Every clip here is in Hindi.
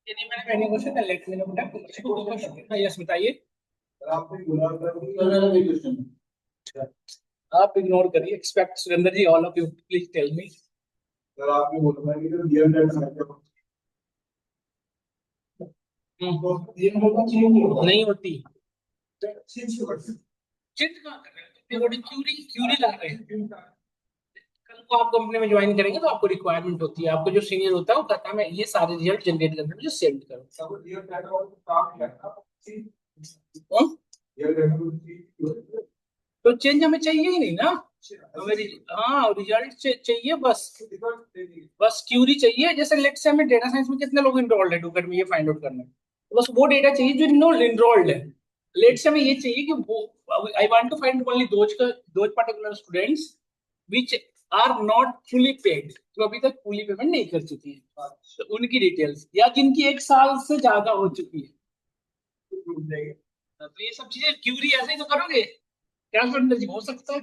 यदि मैंने पहले क्वेश्चन लेट में बेटा कुछ क्वेश्चन यस बताइए। आपने बोला था कि मेरा भी क्वेश्चन आप इग्नोर करिए। Expect Surendra ji all of you please tell me. Sir आपने बोला था कि जो रियल टाइम साइकिल तो ये होगा चाहिए नहीं होती। चेंज कर चिट कहाँ कर रहे हैं? क्यूरी क्यूरी ला रहे हैं। कल को आप कंपनी में ज्वाइन करेंगे तो आपको रिक्वायरमेंट होती है, आपको जो सीनियर होता है वो कहता है मैं ये सारे रिजल्ट जनरेट करके मुझे सेंड करो। सब रियल टाइम और काम किया था हाँ? रियल टाइम तो चेंज हमें चाहिए ही नहीं ना। हमें हाँ रिजल्ट चाहिए बस। बस क्यूरी चाहिए। जैसे लेट्स से हमें डेटा साइंस में कितने लोग इनरोल्ड है डुकर में ये फाइंड आउट करना है, तो बस वो डेटा चाहिए जो इनरोल्ड है। लेट्स से हमें ये चाहिए कि वो I want to find only those particular students which are not fully paid, जो अभी तक फुली पेमेंट नहीं कर चुकी है, तो उनकी डिटेल्स या जिनकी 1 साल से ज्यादा हो चुकी है। तो ये सब चीजें क्यूरी ऐसे ही तो करोगे। क्या सुरेंद्र जी हो सकता है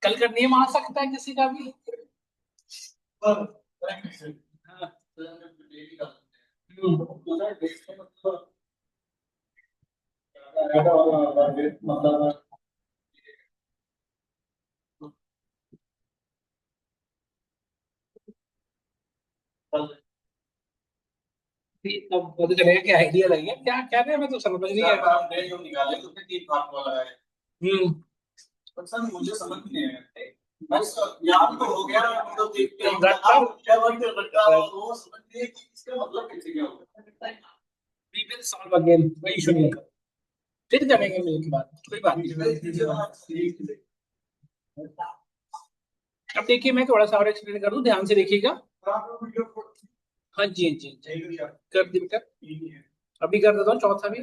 कल का नियम आ सकता है किसी का भी। हाँ। मतलब तब पता चलेगा कि आइडिया लगे क्या क्या रहे, मैं तो समझ नहीं आया। आपने जो निकाले उसमें 3 भाग वाला है हम्म। पर सर मुझे समझ नहीं आया बस याद तो हो गया मतलब देखते हैं रट्टा आप क्या बोलते हैं रट्टा वो समझिए कि इसका मतलब कैसे क्या होता है वी विल सॉल्व अगेन, कोई इशू नहीं है। फिर करेंगे मिल के बात, कोई बात नहीं। अब देखिए मैं थोड़ा सा और एक्सप्लेन कर दूं, ध्यान से देखिएगा। हाँ जी हाँ जी हाँ जी। कर दी बेटा, अभी कर देता हूँ चौथा भी।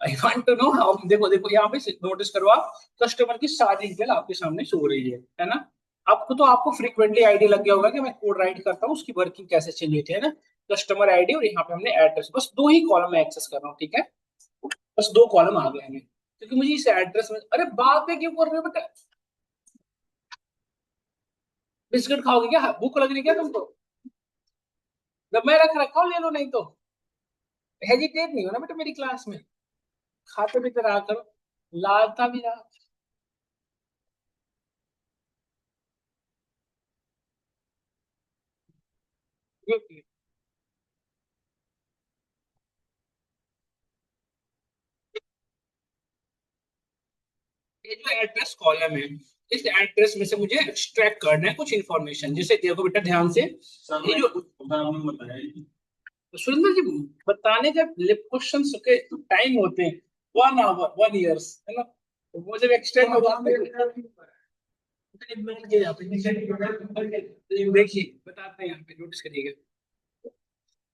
I want to know how, देखो देखो यहाँ पे नोटिस करो आप, कस्टमर की सारी डिटेल आपके सामने शो हो रही है ना। आपको तो आपको फ्रीक्वेंटली आईडी लग गया होगा कि मैं कोड राइट करता हूँ उसकी वर्किंग कैसे चेंज होती है ना। कस्टमर आईडी और यहाँ पे हमने एड्रेस, बस 2 ही कॉलम में एक्सेस कर रहा हूँ, ठीक है। बस 2 कॉलम आ गए हमें, क्योंकि मुझे इस एड्रेस में, अरे बात है क्यों कर रहे हो बेटा। बिस्किट खाओगे क्या, भूख लग रही है क्या तुमको? जब मैं रख रखा हूँ ले लो, नहीं तो हेजिटेट नहीं हो ना बेटा मेरी क्लास में। खाते भी तो रहा करो, लाता भी रहा। ये जो एड्रेस कॉलम है, इस एड्रेस में से मुझे एक्सट्रैक्ट करना है कुछ इन्फॉर्मेशन। जैसे देखो बेटा ध्यान से, ये जो सुरेंद्र जी बताने का क्वेश्चन के टाइम होते हैं 1 आवर 1 ईयर्स है ना, तो वो जब एक्सटेंड हो जाते हैं। देखिए बताते हैं यहाँ पे, नोटिस करिएगा।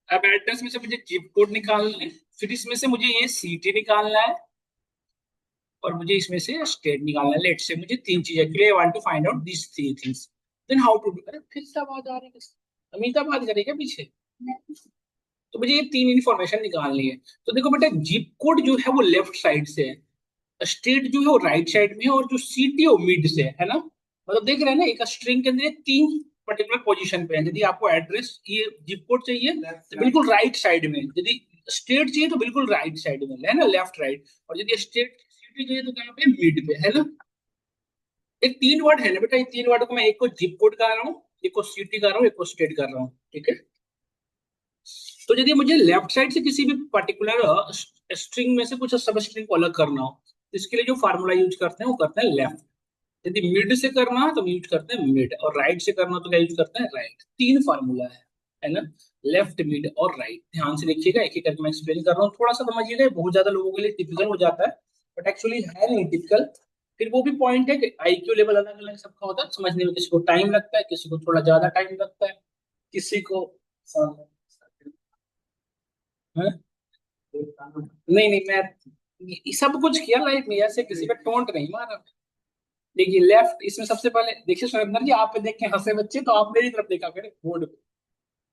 अब एड्रेस में से मुझे जिप कोड निकालना है, फिर इसमें से मुझे ये सिटी निकालना है, और मुझे इसमें से स्टेट निकालना है। लेट से मुझे 3 चीजें के लिए I want to find out this 3 things, then how to do. अरे फिर से आवाज आ रही है, अमिता बात करेगा पीछे। तो मुझे ये 3 इंफॉर्मेशन निकालनी है। तो देखो बेटा जिप कोड जो है वो लेफ्ट साइड से है, स्टेट जो है वो राइट साइड में है, और जो सिटी है वो मिड से है ना। मतलब देख रहे हैं ना, एक स्ट्रिंग के अंदर ये 3 पर्टिकुलर पोजीशन पे है। यदि आपको एड्रेस ये जिप कोड चाहिए तो बिल्कुल राइट साइड में, यदि स्टेट चाहिए तो बिल्कुल राइट साइड में है ना, लेफ्ट राइट। और यदि स्टेट सिटी चाहिए तो कहाँ पे, मिड पे है ना। ये 3 वर्ड है ना बेटा, ये 3 वर्ड को मैं एक को जिप कोड कर रहा हूँ, एक को सिटी कर रहा हूँ, एक को स्टेट कर रहा हूँ, ठीक है। तो यदि मुझे लेफ्ट साइड से किसी भी पर्टिकुलर स्ट्रिंग में से कुछ सब स्ट्रिंग को अलग करना हो, तो इसके लिए जो फार्मूला यूज करते हैं वो करते हैं लेफ्ट। यदि मिड से करना है तो यूज करते हैं मिड, और राइट से करना तो क्या यूज करते हैं, राइट। 3 फार्मूला है ना, लेफ्ट मिड और राइट। ध्यान से देखिएगा, एक एक करके मैं एक्सप्लेन कर रहा हूँ, थोड़ा सा समझिएगा। ये बहुत ज्यादा लोगों के लिए टिपिकल हो जाता है, बट एक्चुअली है नहीं टिपिकल। फिर वो भी पॉइंट है कि आईक्यू लेवल अलग अलग सबका होता है समझने में, किसी को टाइम लगता है, किसी को थोड़ा ज्यादा टाइम लगता है, किसी को हाँ? नहीं नहीं, मैं ये सब कुछ किया लाइफ में, ऐसे किसी का टोंट नहीं मारा। देखिए लेफ्ट, इसमें सबसे पहले देखिए सुरेंद्र जी, आप पे देख के हंसे बच्चे, तो आप मेरी तरफ देखा करें बोर्ड पे,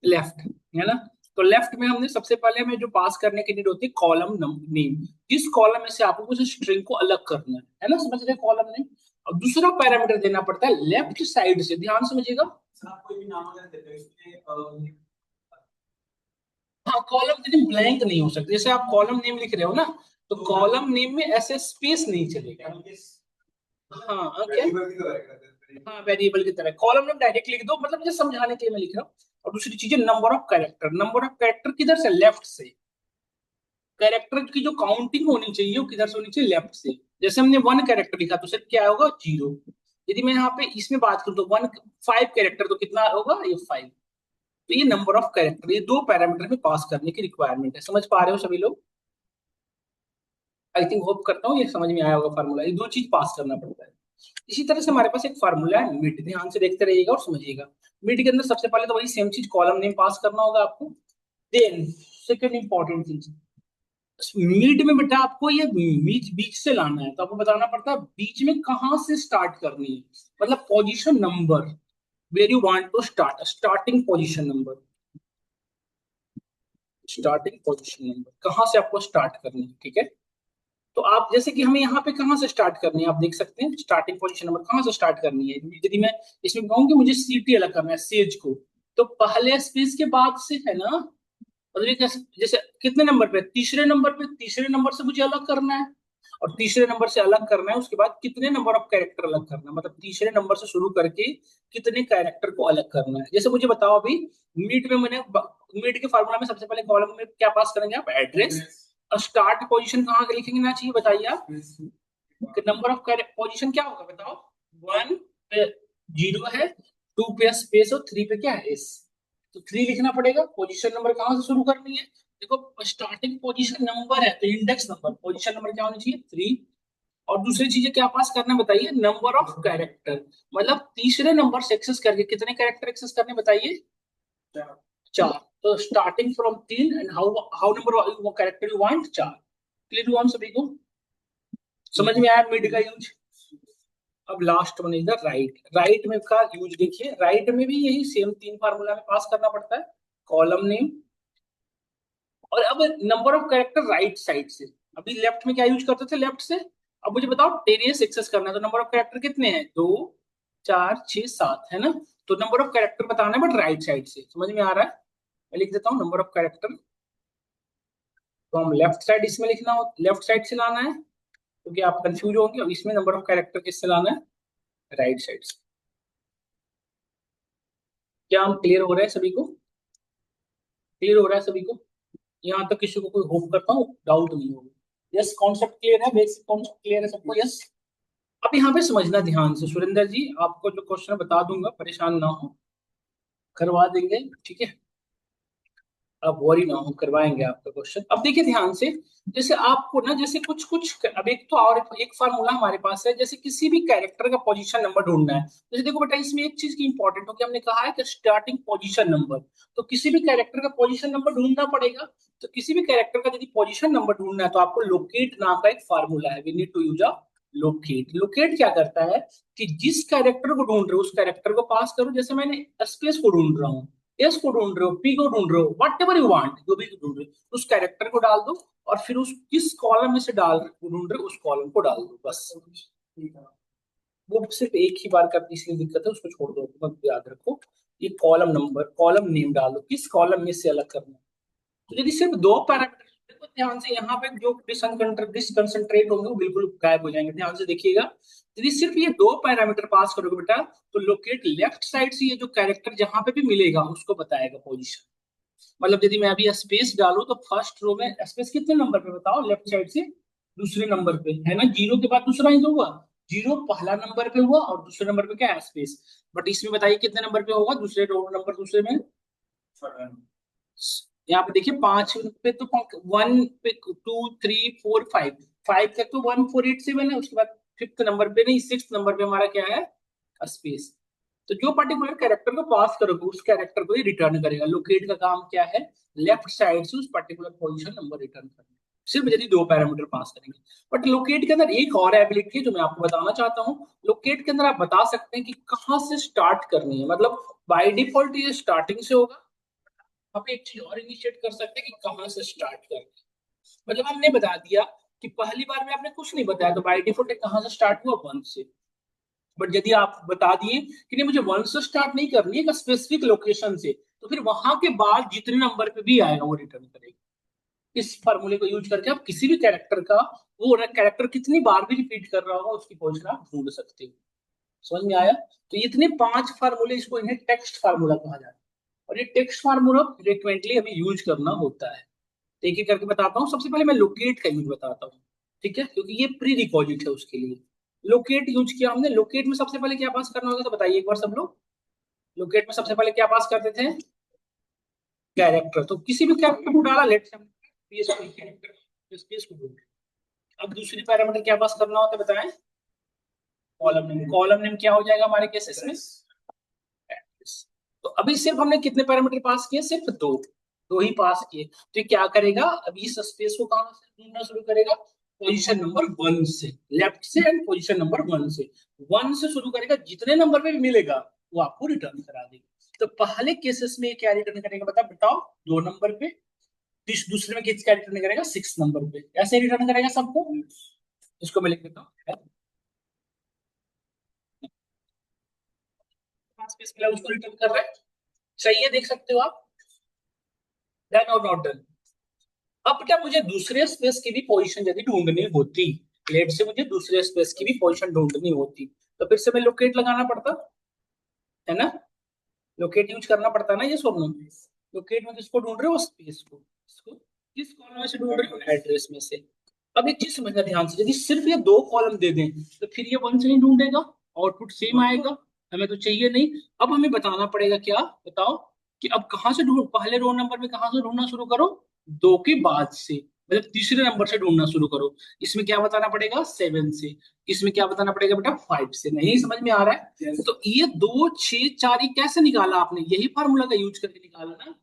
लेफ्ट है ना। तो लेफ्ट में हमने सबसे पहले हमें जो पास करने की नीड होती है कॉलम नेम, जिस कॉलम में से आपको कुछ स्ट्रिंग को अलग करना है ना, समझ रहे कॉलम नेम। और दूसरा पैरामीटर देना पड़ता है लेफ्ट साइड से, ध्यान समझिएगा। कोई भी नाम अगर देते हैं इसमें हाँ, कॉलम नेम ब्लैंक नहीं हो सकता। जैसे आप कॉलम नेम लिख रहे हो ना, तो कॉलम नेम में ऐसे स्पेस नहीं चलेगा। हाँ क्या, हाँ वेरिएबल की तरह कॉलम नेम डायरेक्ट लिख दो, मतलब जैसे समझाने के लिए मैं लिख रहा हूँ। और दूसरी चीज है number of character. Number of character किधर से, लेफ्ट से। कैरेक्टर की जो काउंटिंग होनी चाहिए वो किधर से होनी चाहिए, लेफ्ट से। जैसे हमने वन कैरेक्टर लिखा तो सिर्फ क्या होगा, जीरो। यदि मैं यहाँ पे इसमें बात करूँ तो वन, फाइव कैरेक्टर तो कितना होगा, ये फाइव। तो ये नंबर ऑफ कैरेक्टर, ये दो पैरामीटर में पास करने की रिक्वायरमेंट है। समझ पा रहे हो सभी लोग? आई थिंक होप करता हूँ ये समझ में आया होगा फार्मूला। ये दो चीज पास करना पड़ता है। इसी तरह से हमारे पास एक फार्मूला है मिड, ध्यान से देखते रहिएगा और समझिएगा। मिड के अंदर सबसे पहले तो वही सेम चीज, कॉलम नेम पास करना होगा आपको। देन सेकंड इंपॉर्टेंट चीज, मिड में बेटा आपको ये बीच बीच से लाना है, तो आपको बताना पड़ता है बीच में कहाँ से स्टार्ट करनी है। मतलब position number, where you want to start, starting position number. Starting position number कहाँ से आपको स्टार्ट करनी है, ठीक है। तो आप जैसे कि हमें यहाँ पे कहाँ से स्टार्ट करनी है, आप देख सकते हैं स्टार्टिंग पोजीशन नंबर कहाँ से स्टार्ट करनी है। यदि मैं इसमें कहूँ कि मुझे सीटी अलग करना है, सेज को, तो पहले स्पेस के बाद से है ना। मतलब ये जैसे कितने नंबर पे, तीसरे नंबर पे, तीसरे नंबर से मुझे अलग करना है। और तीसरे नंबर से अलग करना है, उसके बाद कितने नंबर ऑफ कैरेक्टर अलग करना है, मतलब तीसरे नंबर से शुरू करके कितने कैरेक्टर को अलग करना है। जैसे मुझे बताओ अभी, मीट में मैंने, मीट के फार्मूला में सबसे पहले कॉलम में क्या पास करेंगे आप, एड्रेस। और स्टार्ट पोजीशन कहाँ के लिखेंगे ना चाहिए, बताइए आप। नंबर ऑफ पोजीशन क्या होगा बताओ, वन पे जीरो है, टू पे स्पेस और थ्री पे क्या है एस। तो थ्री लिखना पड़ेगा। पोजीशन नंबर कहाँ से शुरू करनी है, देखो स्टार्टिंग पोजीशन नंबर है तो इंडेक्स नंबर, पोजीशन नंबर क्या होनी चाहिए, थ्री। और दूसरी चीजें क्या पास करना है बताइए, नंबर ऑफ कैरेक्टर। मतलब तीसरे नंबर से एक्सेस करके कितने कैरेक्टर एक्सेस करने बताइए, चार। तो स्टार्टिंग फ्रॉम तीन and how how number character you want, चार। क्लियर हुआ हम सभी को? समझ में आया मिड का यूज? अब last one is the right. Right में का यूज देखिए, राइट में भी यही सेम तीन फार्मूला में पास करना पड़ता है, कॉलम नेम। और अब number of character right side से। अभी लेफ्ट में क्या यूज करते थे, लेफ्ट से। अब मुझे बताओ टेनियस एक्सेस करना है, तो नंबर ऑफ कैरेक्टर कितने हैं, दो, चार, छह, सात, है ना। तो नंबर ऑफ कैरेक्टर बताना है बट राइट साइड से। समझ में आ रहा है? मैं लिख देता हूँ नंबर ऑफ कैरेक्टर। तो हम लेफ्ट साइड इसमें लिखना हो, लेफ्ट साइड से लाना है, क्योंकि आप कंफ्यूज होंगे। और इसमें नंबर ऑफ कैरेक्टर किससे लाना है, राइट साइड से। क्या हम क्लियर हो रहा है सभी को? क्लियर हो रहा है सभी को? यहाँ तक किसी को कोई होप करता हूँ डाउट नहीं होगा। यस, कॉन्सेप्ट क्लियर है, बेसिक कॉन्सेप्ट क्लियर है सबको, यस। अब यहाँ पे समझना ध्यान से, सुरेंद्र जी आपको जो क्वेश्चन बता दूंगा, परेशान ना हो, करवा देंगे, ठीक है। आप वरी ना हो, करवाएंगे आपका क्वेश्चन। अब देखिए ध्यान से, जैसे आपको ना, जैसे कुछ कुछ, अब एक तो और एक फार्मूला हमारे पास है, जैसे किसी भी कैरेक्टर का पोजीशन नंबर ढूंढना है। जैसे देखो बेटा, इसमें एक चीज की इंपॉर्टेंट हो कि हमने कहा है कि स्टार्टिंग पोजीशन नंबर। तो किसी भी कैरेक्टर का पोजीशन नंबर ढूंढना पड़ेगा। तो किसी भी कैरेक्टर का यदि पोजीशन नंबर ढूंढना है तो आपको लोकेट नाम का एक फार्मूला है, we need to use a locate. Locate क्या करता है कि जिस कैरेक्टर को ढूंढ रहे हो उस कैरेक्टर को पास करो। जैसे मैंने स्पेस को ढूंढ रहा हूँ, एस को ढूंढ रहे हो, पी को ढूंढ रहे हो, वट एवर यू वांट, जो भी ढूंढ रहे हो उस कैरेक्टर को डाल दो। और फिर उस किस कॉलम में से ढूंढ रहे हो उस कॉलम को डाल दो, बस। वो सिर्फ एक ही बार करती इसलिए दिक्कत है, उसको छोड़ दो, मत याद रखो। ये कॉलम नंबर, कॉलम नेम डालो, किस कॉलम में से अलग करना है। तो यदि सिर्फ दो पैरामीटर, देखो ध्यान से, यहाँ पे जो डिसकंसंट्रेट होंगे वो बिल्कुल गायब हो जाएंगे, ध्यान से देखिएगा। यदि सिर्फ ये दो पैरामीटर पास करोगे बेटा, तो लोकेट लेफ्ट साइड से ये जो कैरेक्टर जहां पे भी मिलेगा उसको बताएगा पोजीशन। मतलब यदि मैं अभी स्पेस डालू तो फर्स्ट रो में स्पेस कितने नंबर पे बताओ, लेफ्ट साइड से दूसरे नंबर पे, है ना। जीरो के बाद दूसरा ही तो हुआ, जीरो पहला नंबर पे हुआ और दूसरे नंबर पे क्या है, स्पेस। बट इसमें बताइए कितने नंबर पे होगा, दूसरे रो नंबर दूसरे में। यहाँ पे देखिए पांच पे तो, वन पे, two, three, four, five, five तक तो 1487 है। उसके बाद फिफ्थ नंबर पे नहीं, सिक्स नंबर पे हमारा क्या है, स्पेस। तो जो पर्टिकुलर कैरेक्टर को पास करोगे उस कैरेक्टर को ही रिटर्न करेगा। लोकेट का काम क्या है, लेफ्ट साइड से उस पर्टिकुलर पोजीशन नंबर रिटर्न करना, सिर्फ यदि दो पैरामीटर पास करेंगे। बट लोकेट के अंदर एक और एबिलिटी है जो मैं आपको बताना चाहता हूँ। लोकेट के अंदर आप बता सकते हैं कि कहाँ से स्टार्ट करनी है। मतलब बाय डिफॉल्ट ये स्टार्टिंग से होगा, आप एक चीज और इनिशिएट कर सकते हैं कि कहाँ से स्टार्ट करना है। मतलब हमने बता दिया कि पहली बार में आपने कुछ नहीं बताया तो बाय डिफॉल्ट कहाँ से स्टार्ट हुआ, वन से। बट यदि आप बता दिए कि नहीं मुझे वन से स्टार्ट नहीं करनी है, एक स्पेसिफिक लोकेशन से, तो फिर वहां के बाद जितने नंबर पे भी आएगा वो रिटर्न करेगा। इस फॉर्मूले को यूज करके आप किसी भी कैरेक्टर का, वो कैरेक्टर कितनी बार भी रिपीट कर रहा होगा उसकी पोजीशन आप ढूंढ सकते हो। समझ में आया? तो इतने 5 फार्मूले, इसको इन्हें टेक्स्ट फार्मूला कहा जाता है। और ये टेक्स्ट फार्मूला फ्रिक्वेंटली हमें यूज करना होता है। तो एक एक करके बताता हूँ। सबसे पहले मैं लोकेट का यूज बताता हूँ, ठीक है, क्योंकि ये प्री रिक्विजिट है उसके लिए। लोकेट यूज किया हमने। लोकेट में सबसे पहले क्या पास करना होगा, तो बताइए एक बार सब लोग। लोकेट में सबसे पहले क्या पास करते थे? कैरेक्टर। तो किसी भी कैरेक्टर को डाला, लेट से कैरेक्टर स्पेस को ढूंढ। अब दूसरी पैरामीटर क्या पास करना होता है बताएं? Column name. कॉलम नेम क्या हो जाएगा हमारे केसेस में? तो अभी सिर्फ हमने कितने पैरामीटर पास किए? सिर्फ दो। दो ही पास किए। तो ये क्या करेगा, अभी इस स्पेस को कहां से ढूंढना शुरू करेगा? पोजीशन नंबर 1 से, लेफ्ट से, एंड पोजीशन नंबर 1 से। 1 से शुरू करेगा, जितने नंबर पे भी मिलेगा वो आपको रिटर्न करा देगा। तो पहले केसेस में क्या रिटर्न करेगा बताओ? 2 नंबर पे। दूसरे में क्या रिटर्न करेगा? 6 नंबर पे। ऐसे रिटर्न करेगा सबको। इसको मैं लिख देता हूँ। स्पेस मिला उसको रिटर्न कर रहा है। सही है, देख सकते हो आप। डन और नॉट डन? अब क्या मुझे दूसरे स्पेस की भी पोजीशन यदि ढूंढनी होती, लेट से मुझे दूसरे स्पेस की भी पोजीशन ढूंढनी होती, तो फिर से मैं लोकेट लगाना पड़ता है ना। लोकेट यूज करना पड़ता है ना ये सब। लोकेट में किसको ढूंढ रहे हो? स्पेस को। इसको किस कॉलम में से ढूंढ रहे हो? एड्रेस में से। अब एक चीज समझना ध्यान से, यदि सिर्फ ये 2 कॉलम दे दें तो फिर ये 1 से नहीं ढूंढेगा, आउटपुट सेम आएगा। हमें तो चाहिए नहीं। अब हमें बताना पड़ेगा क्या, बताओ, कि अब कहां से ढूंढ, पहले रो नंबर में कहां से ढूंढना शुरू करो? 2 के बाद से, मतलब तीसरे नंबर से ढूंढना शुरू करो। इसमें क्या बताना पड़ेगा? 7 से। इसमें क्या बताना पड़ेगा बेटा? 5 से। नहीं समझ में आ रहा है? तो ये 2, 6, 4 ये कैसे निकाला आपने? यही फार्मूला का यूज करके निकाला ना।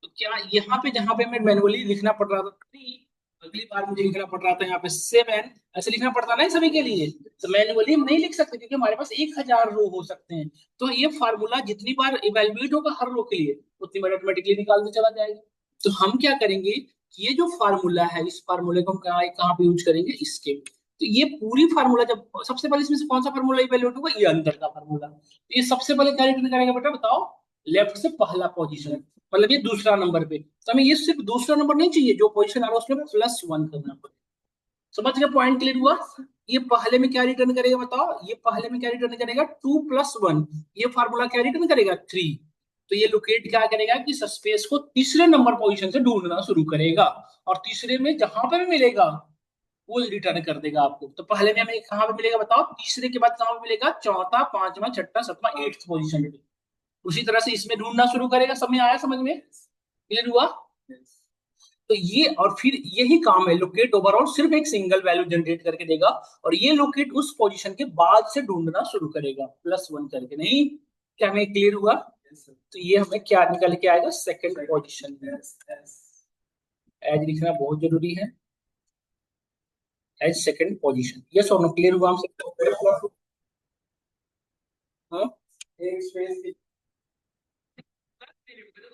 तो क्या यहाँ पे, जहां पे मैं मैनुअली लिखना पड़ रहा था 3, अगली बार मुझे लिखना पड़ रहा था यहाँ पे 7, ऐसे लिखना पड़ता ना सभी के लिए। तो मैनुअली हम नहीं लिख सकते क्योंकि हमारे पास 1000 रो हो सकते हैं। तो ये फार्मूला जितनी बार इवेल्युएट होगा हर रो के लिए, उतनी बार ऑटोमेटिकली निकालते चला जाएगा। तो हम क्या करेंगे, ये जो फार्मूला है, इस फार्मूले को हम कहाँ कहाँ पे यूज करेंगे? इसके। तो ये पूरी फार्मूला, जब सबसे पहले इसमें से कौन सा फार्मूला इवेल्युएट होगा? ये अंदर का फार्मूला। तो ये सबसे पहले क्या रिटर्न करेगा बेटा बताओ? लेफ्ट से पहला पोजीशन, मतलब ये दूसरा नंबर पे। तो हमें ये सिर्फ दूसरा नंबर नहीं चाहिए, जो पोजीशन आ रहा है उसमें +1 करना पड़ेगा। समझ गए? पॉइंट क्लियर हुआ? ये पहले में क्या रिटर्न करेगा बताओ? ये पहले में क्या रिटर्न करेगा? 2 + 1। ये फार्मूला क्या रिटर्न करेगा? 3। तो ये लोकेट क्या करेगा कि स्पेस को तीसरे नंबर पोजीशन से ढूंढना शुरू करेगा, और तीसरे में जहां पर भी मिलेगा वो रिटर्न कर देगा आपको। तो पहले में हमें कहां पे मिलेगा बताओ? तीसरे के बाद कहां पे मिलेगा? चौथा, पांचवा, छठा, सातवां, 8th पोजीशन पे। उसी तरह से इसमें ढूंढना शुरू करेगा। सब में आया समझ में? क्लियर हुआ? तो ये, और फिर यही काम है लोकेट ओवरऑल, सिर्फ एक सिंगल वैल्यू जनरेट करके देगा, और ये लोकेट उस पोजीशन के बाद से ढूंढना शुरू करेगा +1 करके। नहीं, क्या हमें क्लियर हुआ? तो ये हमें क्या निकल के आएगा? सेकंड पोजीशन में। एज लिखना बहुत जरूरी है। As second position. यस और नो? क्लियर हुआ हम सबको? हाँ, एक स्पेस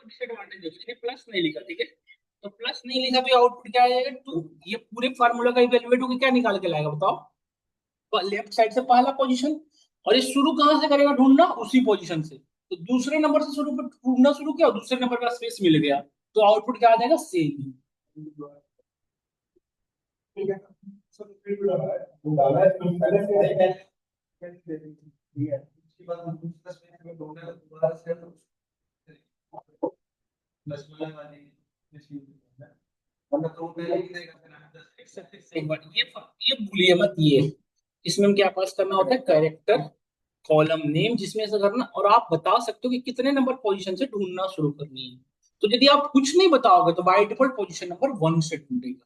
डिसएडवांटेज प्लस नहीं लिखा, ठीक है। तो प्लस नहीं लिखा तो आउटपुट क्या आएगा? 2। ये पूरे फार्मूला का इवेल्युएट होकर क्या निकाल के लाएगा बताओ? लेफ्ट साइड से पहला पोजीशन। और ये शुरू कहां से करेगा ढूंढना? उसी पोजीशन से। तो दूसरे नंबर से शुरू ढूंढना शुरू किया और दूसरे नंबर का स्पेस मिल गया, तो आउटपुट क्या आ जाएगा? सेम। ठीक है। सब फिर भी डाला है तो पहले से ठीक है। उसके बाद हम दूसरा स्पेस में ढूंढना है, दोबारा से प्लस वाला वाली वरना तो पहले ही देगा। एक बार ये भूलिए मत। ये इसमें हम क्या पास करना होता है? कैरेक्टर कॉलम नेम, जिसमें से करना, और आप बता सकते हो कि कितने नंबर पोजीशन से ढूंढना शुरू करनी है। तो यदि आप कुछ नहीं बताओगे तो बाय डिफॉल्ट पोजीशन नंबर 1 से ढूंढेगा।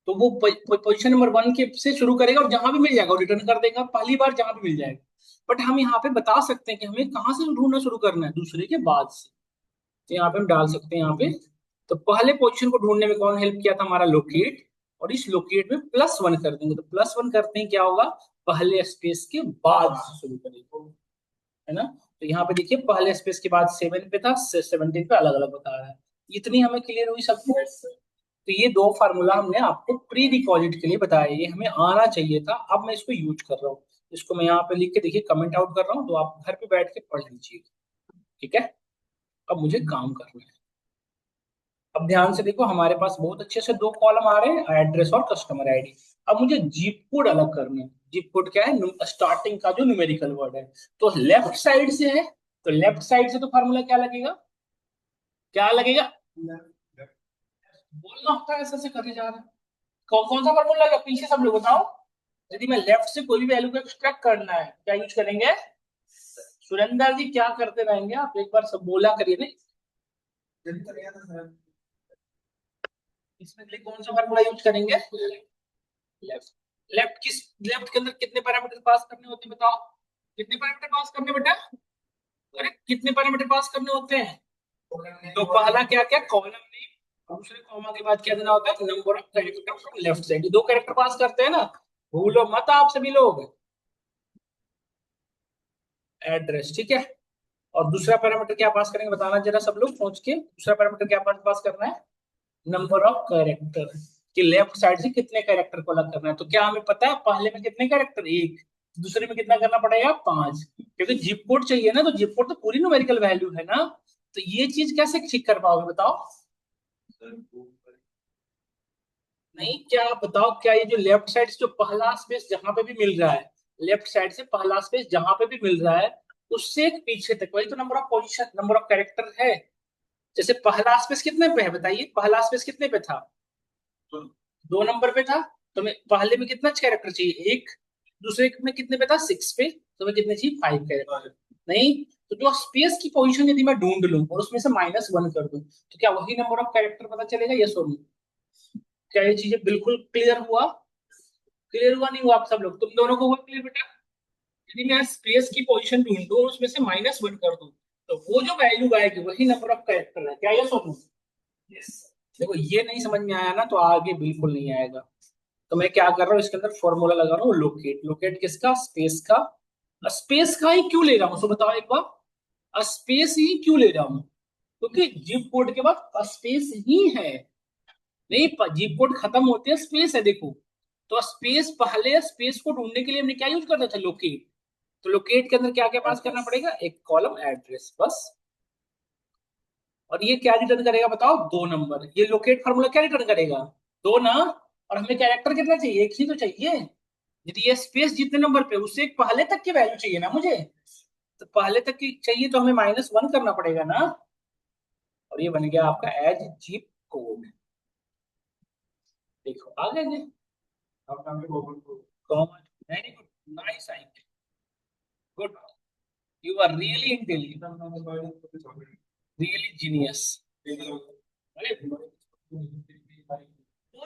तो वो पोजीशन नंबर 1 के से शुरू करेगा, और जहां भी मिल जाएगा वो रिटर्न कर देगा, पहली बार जहां भी मिल जाएगा। बट हम यहाँ पे बता सकते हैं कि हमें कहाँ से ढूंढना शुरू करना है? दूसरे के बाद से। तो यहाँ पे हम डाल सकते हैं यहाँ पे। तो पहले पोजीशन को ढूंढने में कौन हेल्प किया था? हमारा लोकेट। और इस लोकेट में +1 कर देंगे। तो +1 करते हैं, क्या होगा? पहले स्पेस के बाद से शुरू करेंगे, है ना। तो यहाँ पे देखिए, पहले स्पेस के बाद 7 पे था, 17 पे अलग अलग बता रहा है। इतनी हमें क्लियर हुई सबको? तो ये 2 फार्मूला हमने आपको प्री रिकॉर्डेड के लिए बताया, ये हमें आना चाहिए था। अब मैं इसको यूज कर रहा हूँ। इसको मैं यहाँ पे लिख के देखिए कमेंट आउट कर रहा हूँ, तो आप घर पे बैठ के पढ़ लीजिए, ठीक है। अब मुझे काम करना है। अब ध्यान से देखो, हमारे पास बहुत अच्छे से दो कॉलम आ रहे हैं, एड्रेस और कस्टमर आईडी। अब मुझे जीप कोड अलग करना है। जीप कोड क्या है? स्टार्टिंग का जो न्यूमेरिकल वर्ड है। तो लेफ्ट साइड से है, तो लेफ्ट साइड से तो फार्मूला क्या लगेगा? क्या लगेगा? बोलना होता है, ऐसे ऐसे करके जा रहा है। कौन कौन सा फार्मूला लगेगा पीछे सब लोग बताओ। यदि मैं लेफ्ट से कोई भी वैल्यू को एक्सट्रैक्ट करना है, क्या यूज करेंगे? सुरेंद्र जी क्या करते रहेंगे आप, एक बार सब बोला करिए नहीं। जल्दी तो नहीं आता सर। इसमें के लिए कौन सा फार्मूला यूज करेंगे? लेफ्ट। लेफ्ट किस, लेफ्ट के अंदर कितने पैरामीटर पास करने होते हैं बताओ? कितने पैरामीटर पास करने बेटा? अरे कितने पैरामीटर पास करने होते हैं? तो पहला क्या क्या, कॉलम नेम, दूसरे कॉमा के बाद क्या देना होता है? Number of character from left side. दो कैरेक्टर पास करते हैं ना, भूलो मत आप सभी लोग। एड्रेस, ठीक है। और दूसरा पैरामीटर क्या पास करेंगे बताना जरा सब लोग सोच के। दूसरा पैरामीटर क्या पास करना है? नंबर ऑफ कैरेक्टर, कि लेफ्ट साइड से कितने कैरेक्टर को अलग करना है। तो क्या हमें पता है पहले में कितने कैरेक्टर? एक। दूसरे में कितना करना पड़ेगा? पांच। क्योंकि जिप कोड चाहिए ना, तो जिप कोड तो पूरी न्यूमेरिकल वैल्यू है ना। तो ये चीज कैसे ठीक कर पाओगे बताओ? नहीं, क्या बताओ, क्या ये जो लेफ्ट साइड से जो पहला स्पेस जहां पे भी मिल रहा है, लेफ्ट साइड से पहला स्पेस जहां पे भी मिल रहा है, उससे एक पीछे तक, वही तो number of position, number of character है। जैसे पहला स्पेस कितने पे है बताइए? पहला स्पेस कितने पे था? 2 नंबर पे था। तो मैं पहले में कितना कैरेक्टर चाहिए? एक। दूसरे में कितने पे था? 6 पे। तो मैं कितने चाहिए? 5 कैरेक्टर। नहीं, तो जो स्पेस की पोजीशन यदि मैं ढूंढ लूं और उसमें से -1 कर दूं, तो क्या वही नंबर ऑफ कैरेक्टर पता चलेगा? यस और नो? क्या ये चीजें बिल्कुल क्लियर हुआ? क्लियर हुआ नहीं हुआ आप सब लोग? तुम दोनों को हुआ क्लियर बेटा? यदि मैं स्पेस की पोजीशन ढूंढूं और उसमें से -1 कर दूं, तो वो जो वैल्यू आएगी वही नंबर ऑफ कैरेक्टर है। क्या यस और नो? यस। देखो, ये नहीं समझ में आया ना, तो आगे बिल्कुल नहीं आएगा। तो मैं क्या कर रहा हूँ, इसके अंदर फॉर्मूला लगा रहा हूँ, लोकेट। लोकेट किसका? स्पेस का। स्पेस का ही क्यों ले रहा हूँ, सो बताओ एक बार। स्पेस ही क्यों ले रहा हूँ? क्योंकि जिप कोड के बाद स्पेस ही है। नहीं, जिप कोड खत्म होते हैं स्पेस है, देखो। तो स्पेस, पहले स्पेस को ढूंढने के लिए हमने क्या यूज करता था? लोकेट। तो लोकेट के अंदर क्या क्या पास करना पड़ेगा? एक कॉलम एड्रेस, बस। और ये क्या रिटर्न करेगा बताओ? 2 नंबर। ये लोकेट फार्मूला क्या रिटर्न करेगा? दो ना। और हमें कैरेक्टर कितना चाहिए? एक ही तो चाहिए। यदि ये स्पेस जितने नंबर पे, उससे एक पहले तक की वैल्यू चाहिए ना मुझे। तो पहले तक की चाहिए, तो हमें -1 करना पड़ेगा ना। और ये बन गया आपका एज जीप कोड। देखो आ गए जी। आप काम पे गूगल को common. Very good. Nice I. Good. You are really intelligent. Really genius. अरे वो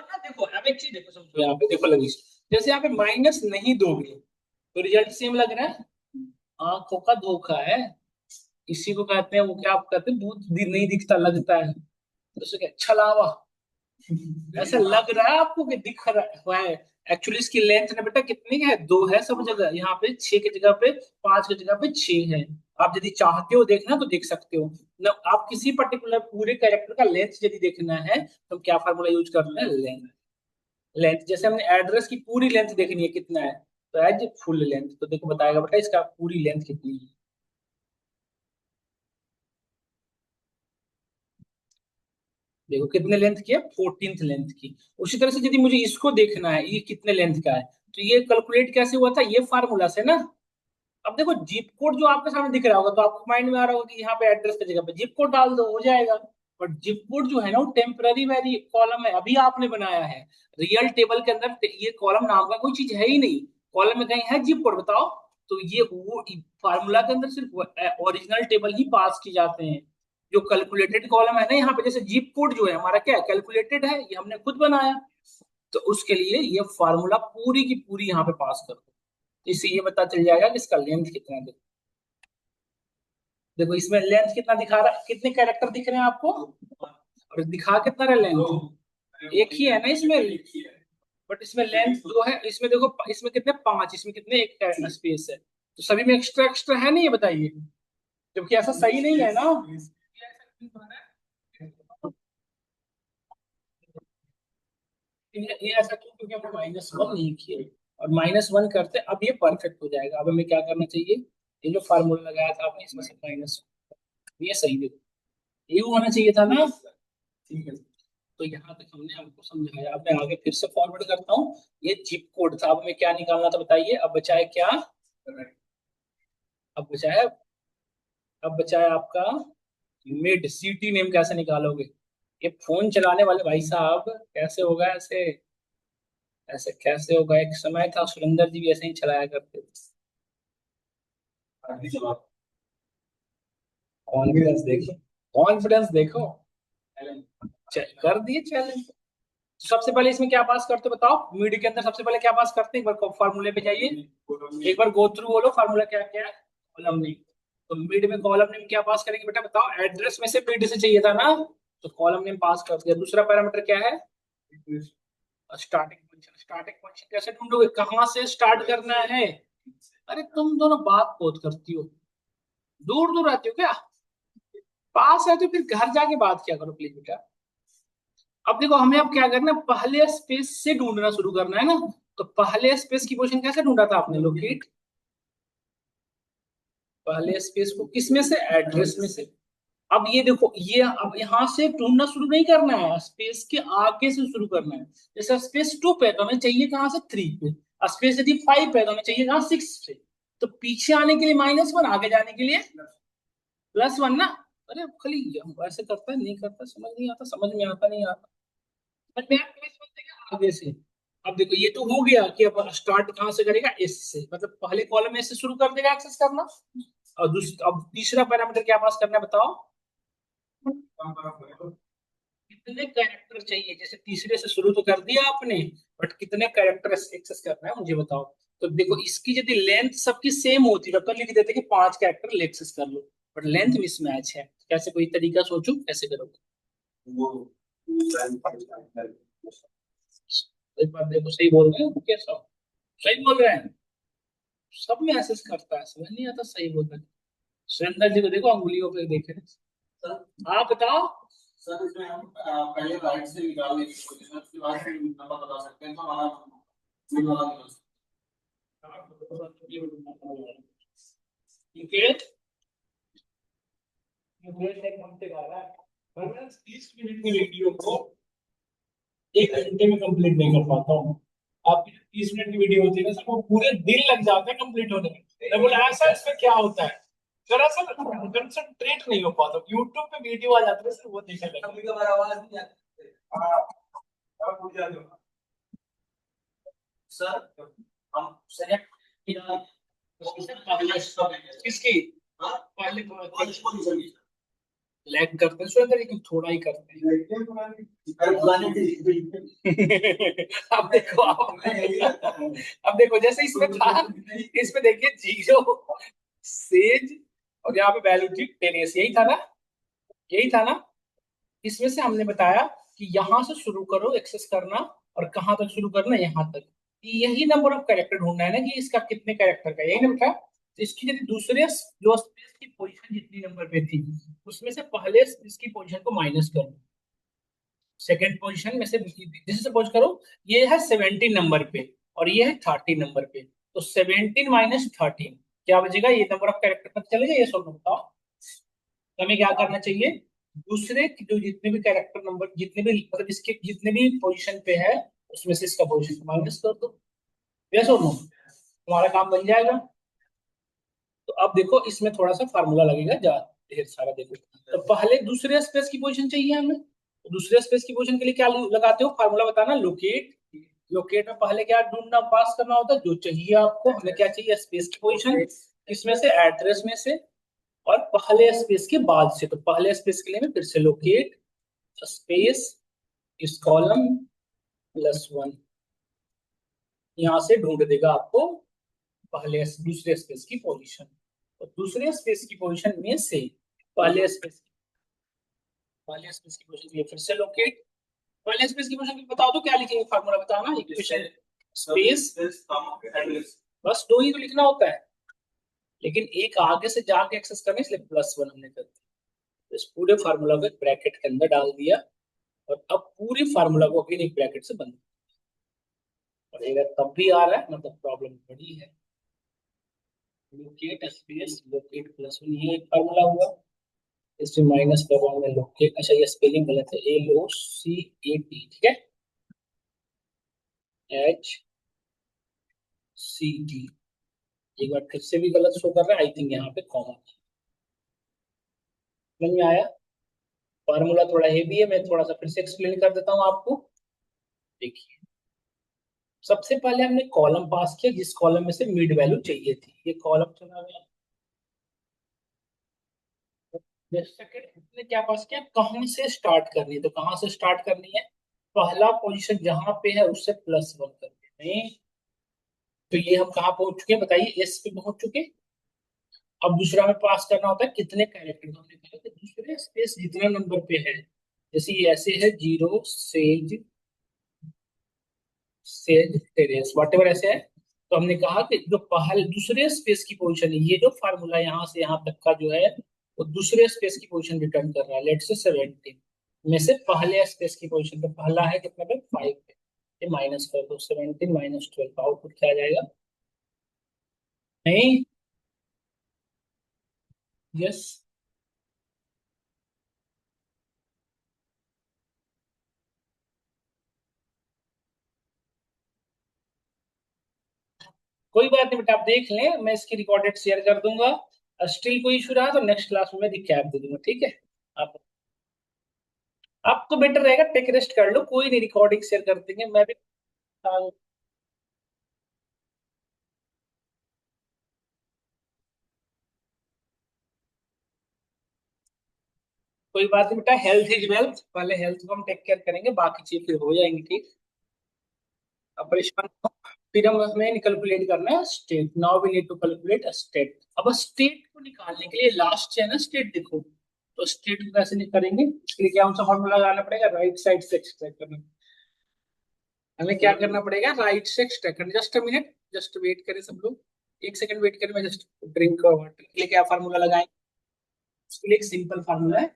ना, देखो अब एक चीज देखो, समझो यहाँ पे देखो लगी। जैसे यहाँ पे माइनस नहीं दोगे तो रिजल्ट सेम लग रहा है। आंखों का धोखा है। इसी को कहते हैं, वो क्या आप कहते हैं, दूध नहीं दिखता लगता है, तो उसे क्या छलावा? ऐसा लग रहा है आपको कि दिख रहा है। एक्चुअली इसकी लेंथ ना बेटा कितनी है? 2 है सब जगह। यहाँ पे 6 की जगह पे 5 की जगह पे 6 है। आप यदि चाहते हो देखना तो देख सकते हो ना। आप किसी पर्टिकुलर पूरे कैरेक्टर का लेंथ यदि देखना है, तो हम क्या फार्मूला यूज करते हैं? लेंथ। लेंथ, जैसे हमने एड्रेस की पूरी लेंथ देखनी है कितना है, तो एज फुल लेंथ। तो देखो बताएगा बेटा इसका पूरी लेंथ कितनी है। देखो कितने लेंथ की है? 14th लेंथ की। उसी तरह से यदि मुझे इसको देखना है ये कितने लेंथ का है, तो ये कैलकुलेट कैसे हुआ था? ये फार्मूला से ना। अब देखो जिप कोड जो आपके सामने दिख रहा होगा, तो आपको माइंड में आ रहा होगा कि यहाँ पे एड्रेस की जगह पे जिप कोड डाल दो, हो जाएगा। बट जिप कोड जो है ना, वो टेम्पररी वेरी कॉलम है, अभी आपने बनाया है। रियल टेबल के अंदर ये कॉलम नाम का कोई चीज है ही नहीं। कॉलम में कहीं है जिप कोड बताओ? तो ये वो फार्मूला के अंदर सिर्फ ओरिजिनल टेबल ही पास की जाते हैं। जो कैलकुलेटेड कॉलम है ना यहाँ पे, जैसे जिप कोड जो है हमारा क्या कैलकुलेटेड है, ये हमने खुद बनाया। तो उसके लिए ये फार्मूला पूरी की पूरी यहाँ पे पास कर दो। इससे ये पता चल जाएगा कि इसका लेंथ कितना है। देखो इसमें लेंथ कितना दिखा रहा है, कितने कैरेक्टर दिख रहे हैं आपको? और दिखा कितना रहा लेंथ? एक ही है ना इसमें। बट इसमें लेंथ 2 है, इसमें देखो इसमें कितने 5, इसमें कितने एक स्पेस है। तो सभी में एक्स्ट्रा एक्स्ट्रा है नहीं, ये बताइए। जबकि ऐसा सही नहीं है ना। ये ऐसा क्यों? क्योंकि हमने -1 नहीं किया। और -1 करते अब ये परफेक्ट हो जाएगा। अब हमें क्या करना चाहिए? ये जो फार्मूला लगाया था आपने, इसमें से -1, ये सही है। यू होना चाहिए था ना। ठीक है। तो यहाँ तक हमने आपको समझाया, अब मैं आगे फिर से फॉरवर्ड करता हूँ। ये जिप कोड था, अब हमें क्या निकालना था बताइए। अब बचा है क्या? अब बचा है, अब बचा है आपका मिड सिटी नेम कैसे निकालोगे। ये फोन चलाने वाले भाई साहब कैसे होगा ऐसे? ऐसे कैसे होगा? एक समय था सुरेंद्र जी भी ऐसे ही चलाया करते थे। अभी चलो। कॉन्फिडेंस देखो, कॉन्फिडेंस देखो। कर दिए चैलेंज। सबसे पहले इसमें क्या पास करते हो बताओ? मिड के अंदर सबसे पहले क्या पास करते हैं? एक बार फॉर्मूले पे जाइए, एक बार गो थ्रू बोलो फार्मूला क्या क्या है। Column name. तो मिड में कॉलम नेम क्या पास करेंगे बेटा बताओ? एड्रेस में से मिड से चाहिए था ना, तो कॉलम नेम पास कर दिया। दूसरा पैरामीटर क्या है? Starting position. स्टार्टिंग पोजीशन कैसे ढूंढोगे? कहाँ से स्टार्ट करना है? अरे तुम दोनों बात बहुत करती हो, दूर दूर रहती हो क्या? पास है तो फिर घर जाके बात किया करो प्लीज बेटा। अब देखो हमें अब क्या करना है, पहले स्पेस से ढूंढना शुरू करना है ना। तो पहले स्पेस की पोजीशन कैसे ढूंढा था आपने? लोकेट। पहले स्पेस को किस में से? एड्रेस में से। अब ये देखो, ये अब यहाँ से ढूंढना शुरू नहीं करना है, स्पेस के आगे से शुरू करना है। जैसे स्पेस 2 पे है तो हमें चाहिए कहाँ से? 3 पे। स्पेस यदि 5 है तो हमें चाहिए कहाँ? 6 पे। तो पीछे आने के लिए -1, आगे जाने के लिए +1 ना। अरे खाली ऐसे करता है नहीं करता, समझ नहीं आता, समझ में आता नहीं आता। बट मैं आपको इस बोलते हैं आगे से। अब देखो ये तो हो गया कि अब स्टार्ट कहाँ से करेगा? एस से, मतलब पहले कॉलम एस से शुरू कर देगा एक्सेस करना। और अब तीसरा पैरामीटर क्या पास करना है बताओ? कितने कैरेक्टर चाहिए? जैसे तीसरे से शुरू तो कर दिया आपने, बट कितने कैरेक्टर एक्सेस करना है मुझे बताओ। तो देखो इसकी यदि लेंथ सबकी सेम होती तब तो लिख देते कि 5 कैरेक्टर एक्सेस कर लो। बट लेंथ मिसमैच है, कैसे? कोई तरीका सोचो कैसे करोगे। वो एक बार देखो, सही बोल रहे हैं कैसा? सही बोल रहे हैं? सब में ऐसे करता है, समझ नहीं आता सही बोल रहे हैं। सुरेंद्र जी को देखो, अंगुलियों पे देखे। आप बताओ। सर इसमें हम पहले राइट से निकालने की कोशिश है, उसके बाद फिर नंबर बता सकते हैं तो हमारा मिल वाला निकल सकता क्रिकेट, क्रिकेट एक घंटे का रहा है, वरना 30 मिनट की वीडियो को 1 घंटे में कंप्लीट नहीं कर पाता हूँ। आपकी जो 30 मिनट की वीडियो होती है ना सर, वो पूरे दिन लग जाते हैं कंप्लीट होने में। मैं बोला ऐसा इसमें क्या होता है? जरा सर कंसंट्रेट नहीं हो पाता। यूट्यूब पे वीडियो आ जाती है सर, वो देखने लगता है। कभी कभार आवाज नहीं आती। हाँ, अब बुझ जाते हो। सर हम सेलेक्ट किसकी? हाँ पहले आज पोजीशन की लैग करते हैं सुरेंद्र, लेकिन थोड़ा ही करते हैं। अरे पुरानी थी अब देखो अब देखो जैसे इसमें था, इसमें देखिए जीरो, सेज, और यहाँ पे वैल्यू थी टेरेस, यही था ना? यही था ना? इसमें से हमने बताया कि यहाँ से शुरू करो एक्सेस करना, और कहाँ तक शुरू करना? यहाँ तक। यही नंबर ऑफ कैरेक्टर ढूंढना है ना, कि इसका कितने कैरेक्टर का, यही नंबर था। तो इसकी यदि दूसरे जो स्पेस की पोजीशन जितनी नंबर पे थी, उसमें से पहले इसकी पोजीशन को माइनस करो। सेकंड पोजीशन में से जैसे सपोज करो ये है 17 नंबर पे और ये है 30 नंबर पे, तो 17 -13 क्या बचेगा? ये नंबर ऑफ कैरेक्टर तक चलेगा ये सब बताओ। तो हमें क्या करना चाहिए? दूसरे की जो जितने भी कैरेक्टर नंबर, जितने भी मतलब इसके जितने भी पोजीशन पे है, उसमें से इसका पोजीशन माइनस कर दो। यस और नो? तुम्हारा काम बन जाएगा। तो अब देखो इसमें थोड़ा सा फार्मूला लगेगा जा, ढेर सारा देखो। तो पहले दूसरे स्पेस की पोजीशन चाहिए हमें, तो दूसरे स्पेस की पोजीशन के लिए क्या लगाते हो फार्मूला? बताना, लोकेट। लोकेट में पहले क्या ढूंढना पास करना होता है? जो चाहिए आपको, हमें क्या चाहिए? स्पेस की पोजीशन। इसमें से एड्रेस में से, और पहले स्पेस के बाद से। तो पहले स्पेस के लिए मैं फिर से लोकेट स्पेस इस कॉलम +1, यहां से ढूंढ देगा आपको पहले दूसरे स्पेस की पोजीशन। तो दूसरे स्पेस की पोजीशन में से पहले स्पेस, पहले स्पेस की पोजीशन के लिए फिर से लोकेट। पहले स्पेस की पोजीशन बताओ तो क्या लिखेंगे फार्मूला बताना, इक्वेशन स्पेस, एड्रेस बस 2 ही तो लिखना होता है, लेकिन एक आगे से जाके एक्सेस करने इसलिए +1 हमने कर दिया। तो इस पूरे फार्मूला को एक ब्रैकेट के अंदर डाल दिया, और अब पूरी फार्मूला को फिर एक ब्रैकेट से बंद पड़ेगा, तब भी आ रहा है मतलब प्रॉब्लम बड़ी है। लोकेट स्पेस लोकेट +1, ये एक फार्मूला हुआ। इसमें माइनस कर रहा हूँ मैं लोकेट, अच्छा ये स्पेलिंग गलत है, LOCAT, ठीक है, HCT। एक बार फिर से भी गलत शो कर रहा है, आई थिंक यहाँ पे कॉमा। समझ में आया? फार्मूला थोड़ा हेवी है, मैं थोड़ा सा फिर से एक्सप्लेन कर देता हूँ आपको। देखिए, सबसे पहले हमने कॉलम पास किया, जिस कॉलम में से मिड वैल्यू चाहिए थी, ये कॉलम चला गया। सेकंड हमने क्या पास किया, कहाँ से स्टार्ट करनी है, तो कहाँ से स्टार्ट करनी है, पहला पोजीशन जहां पे है उससे +1 करके नहीं। तो ये हम कहाँ पहुंच चुके हैं बताइए, एस पे पहुंच चुके। अब दूसरा में पास करना होता है कितने कैरेक्टर, तो हमने कहा कि दूसरे स्पेस जितना नंबर पे है, जैसे ये ऐसे है, zero says says terrace what ever ऐसे है, तो हमने कहा कि जो पहले दूसरे स्पेस की पोजीशन है, ये जो फार्मूला यहाँ से यहाँ तक का जो है, वो दूसरे स्पेस की पोजीशन रिटर्न कर रहा है, लेट से 17 में से पहले स्पेस की पोजीशन पे पहला है कितना पे 5 पे, ये माइनस कर दो, 17 माइनस 12, आउटपुट क्या आ जाएगा, नहीं, यस। कोई बात नहीं बेटा, आप देख लें, मैं इसकी रिकॉर्डेड शेयर कर दूंगा। स्टिल कोई इशू रहा तो नेक्स्ट क्लास में मैं रिकैप दे दूंगा, ठीक है। आप आपको बेटर रहेगा, टेक रेस्ट कर लो, कोई नहीं, रिकॉर्डिंग शेयर कर देंगे, मैं भी। कोई बात नहीं बेटा, हेल्थ इज वेल्थ, पहले हेल्थ को हम टेक केयर करेंगे, बाकी चीज फिर हो जाएंगी, ठीक। अब परेशान मत हो। फिर हम हमें कैलकुलेट करना है state, now we need to calculate state. अब स्टेट को निकालने के लिए लास्ट है ना स्टेट, देखो, तो स्टेट को कैसे करेंगे, इसके लिए क्या सा फॉर्मूला लगाना पड़ेगा, राइट साइड से एक्सट्रैक्ट करना। हमें क्या करना पड़ेगा, राइट से एक्सट्रैक्ट करना, just a minute, just wait करें सब लोग, 1 सेकंड वेट करें, मैं जस्ट ड्रिंक वाटर के लिए क्या फार्मूला लगाएंगे, उसके लिए एक सिंपल फार्मूला है।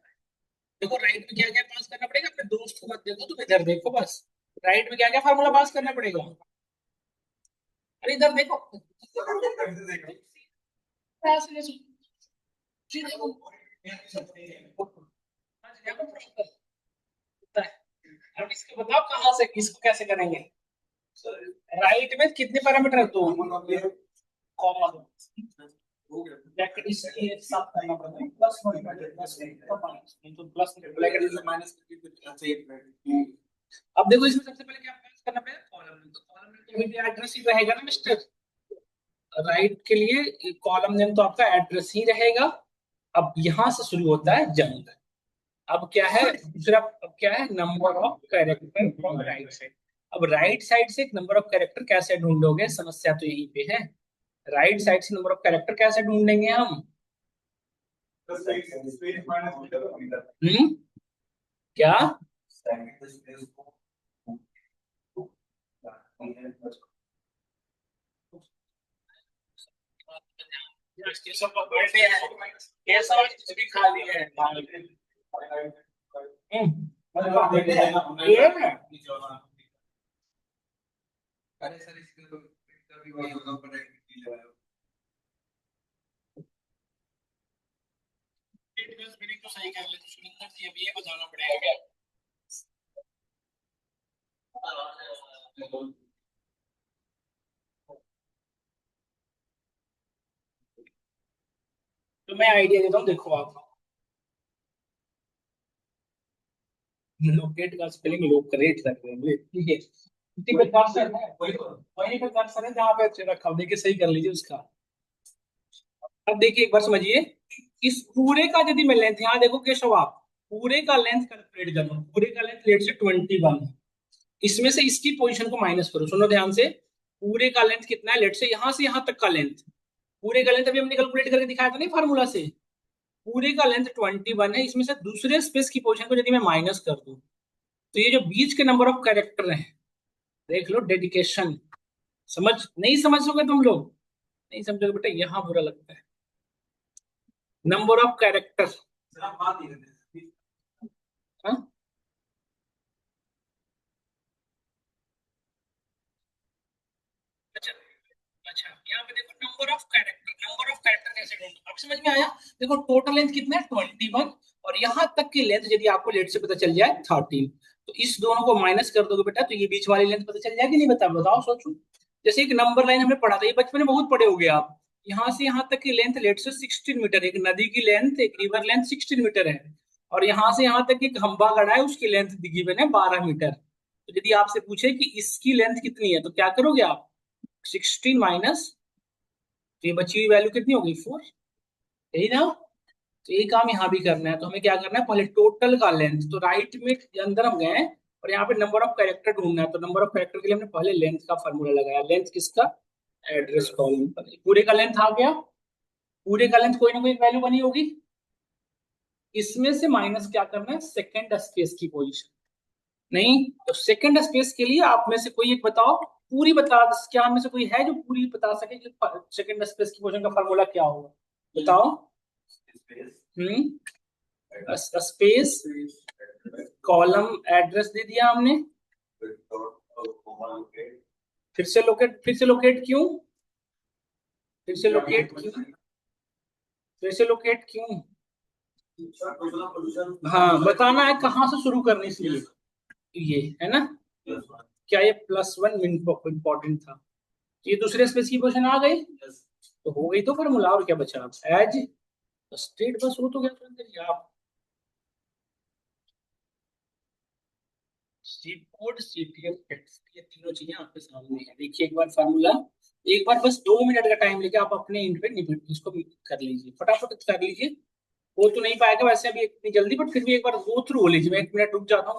देखो राइट में क्या क्या पास करना पड़ेगा, अपने दोस्त को मत देखो, तुम इधर देखो बस। राइट में क्या क्या फार्मूला पास करना पड़ेगा, अरे इधर देखो, अब इसको बताओ कहाँ से इसको कैसे करेंगे। राइट में कितने पैरामीटर है, दो, कॉमन ब्रैकेट इसके साथ करना पड़ता है, प्लस प्लस तो माइनस, तो प्लस ब्रैकेट इसे माइनस करके फिर चाहिए। अब देखो इसमें सबसे पहले क्या पास करना पड़ेगा, कॉलम में, तो कॉलम में तो भी एड्रेस ही रहेगा ना मिस्टर, राइट के लिए कॉलम नेम तो आपका एड्रेस ही रहेगा। अब यहां से शुरू होता है जंग। अब क्या है दूसरा, अब क्या है, number of character from right side. अब राइट साइड से एक नंबर ऑफ कैरेक्टर कैसे ढूंढोगे, समस्या तो यहीं पे है। राइट साइड से नंबर ऑफ कैरेक्टर कैसे ढूंढेंगे हम, हम्म, क्या, ये सब बर्थडे है, ये सब कुछ भी खा लिए हैं। ये ना, अरे सर इसके तो भी वही होगा पड़ेगा, तो सही कर ले, तो सुरेंद्र जी अभी ये बताना पड़ेगा क्या। तो मैं आइडिया देता हूँ, देखो आप, लोकेट का स्पेलिंग लोकरेट कर देंगे, ठीक है, इसी पे कर्सर है, वही पे कर्सर है जहाँ पे रखा, देखिए सही कर लीजिए उसका। अब देखिए एक बार समझिए, इस पूरे का यदि मैं लेंथ, यहाँ देखो केशव आप, पूरे का लेंथ कैलकुलेट करो, पूरे का लेंथ लेट से 21 है, इसमें से इसकी पोजीशन को माइनस करो, सुनो ध्यान से, पूरे का लेंथ कितना है, लेट से यहाँ से यहाँ तक का लेंथ, पूरे का लेंथ अभी हमने कैलकुलेट करके दिखाया था नहीं फार्मूला से, पूरे का लेंथ 21 है, इसमें से दूसरे स्पेस की पोजीशन को यदि मैं माइनस कर दूं, तो ये जो बीच के नंबर ऑफ कैरेक्टर हैं, देख लो डेडिकेशन, समझ नहीं समझोगे तुम लोग, नहीं समझोगे बेटा, यहाँ बुरा लगता है, नंबर ऑफ कैरेक्टर, हाँ, अच्छा, अच्छा यहाँ पे देखो number of character, number of character कैसे ढूंढो, अब समझ में आया। देखो टोटल लेंथ कितना है 21, और यहाँ तक की लेंथ यदि आपको लेट से पता चल जाए 13, तो इस दोनों को माइनस कर दोगे बेटा, तो ये बीच वाली लेंथ पता चल जाएगी नहीं? बताओ सोचो। जैसे एक नंबर लाइन हमने पढ़ा था, ये बचपन में बहुत पढ़े होगे आप। यहाँ से यहाँ तक की लेंथ लेट से 16 मीटर, एक नदी की लेंथ, एक रिवर लेंथ 16 मीटर है, और यहाँ से यहाँ तक एक खंभा गड़ा है, उसकी लेंथ गिवन है 12 मीटर। तो यदि आपसे पूछे कि इसकी लेंथ कितनी है, तो क्या करोगे आप? 16 तो ये बची हुई वैल्यू कितनी होगी? 4। यही ना? तो यही काम यहाँ भी करना है। तो हमें क्या करना है, पहले टोटल का लेंथ, तो राइट में अंदर हम गए हैं, और यहाँ पे नंबर ऑफ कैरेक्टर ढूंढना है। तो नंबर ऑफ कैरेक्टर के लिए हमने पहले लेंथ का फॉर्मूला लगाया। लेंथ किसका? एड्रेस कॉलम पर। पूरे का लेंथ आ गया। पूरे का लेंथ कोई ना कोई वैल्यू बनी होगी। इसमें से माइनस क्या करना है? सेकंड स्पेस की पोजीशन। नहीं, तो सेकंड स्पेस के लिए आप में से कोई एक बताओ, पूरी बता। क्या हम में से कोई है जो पूरी बता सके कि सेकंड स्पेस की पोजीशन का फॉर्मूला क्या होगा? बताओ। हम्म स्पेस, कॉलम, एड्रेस दे दिया हमने। फिर से लोकेट क्यों? फिर से लोकेट क्यों? फिर से लोकेट क्यों? हाँ, बताना है कहाँ से शुरू करनी, इसलिए ये है ना। क्या ये +1 इंपॉर्टेंट था? ये दूसरे स्पेस की पोजीशन आ गई, तो हो गई तो फॉर्मूला, और क्या बचा? एज स्टेट, बस हो तो गया। तो अंदर आप सीट कोड, सीटीएम, ये तीनों चीजें आपके सामने है। देखिए एक बार फार्मूला, एक बार बस 2 मिनट का टाइम लेके आप अपने एंड पे इसको कर लीजिए, फटाफट कर लीजिए। हो तो नहीं पाएगा वैसे अभी इतनी जल्दी, बट फिर भी एक बार गो थ्रू हो लीजिए। मैं 1 मिनट रुक जाता हूँ।